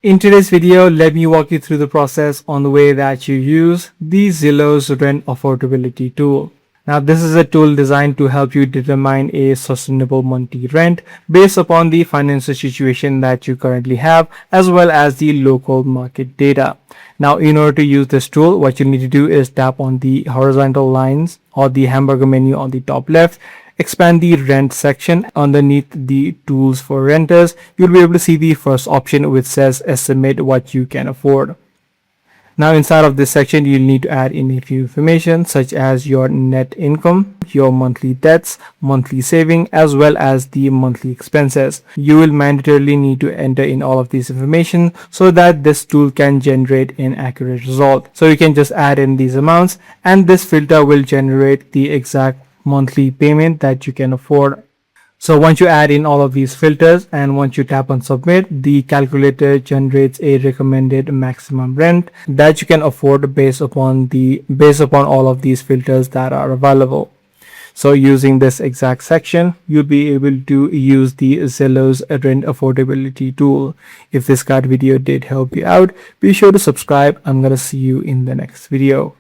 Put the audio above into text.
In today's video, let me walk you through the process on the way that you use the Zillow's rent affordability tool. Now, this is a tool designed to help you determine a sustainable monthly rent based upon the financial situation that you currently have, as well as the local market data. Now, in order to use this tool, what you need to do is tap on the horizontal lines or the hamburger menu on the top left. Expand the rent section. Underneath the tools for renters, you'll be able to see the first option which says estimate what you can afford. Now inside of this section, you'll need to add in a few information such as your net income, your monthly debts, monthly saving, as well as the monthly expenses. You will mandatorily need to enter in all of this information so that this tool can generate an accurate result. So you can just add in these amounts and this filter will generate the exact monthly payment that you can afford. So once you add in all of these filters and once you tap on submit, the calculator generates a recommended maximum rent that you can afford based upon all of these filters that are available. So using this exact section, you'll be able to use the Zillow's rent affordability tool. If this card video did help you out, be sure to subscribe. I'm gonna see you in the next video.